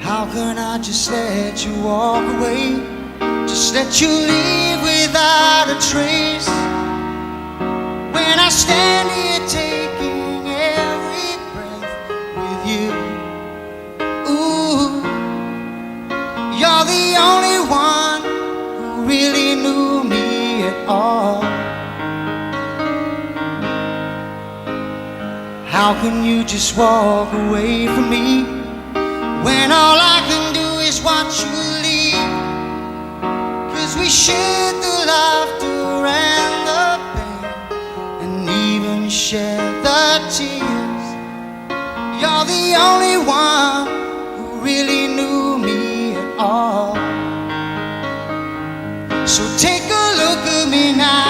How can I just let you walk away? Just let you leave without a trace, when I stand here taking every breath with you. Ooh, you're the only one who really knew me at all. How can you just walk away from me, when all I can do is watch you leave? 'Cause we shared the laughter and the pain, and even shared the tears. You're the only one who really knew me at all. So take a look at me now.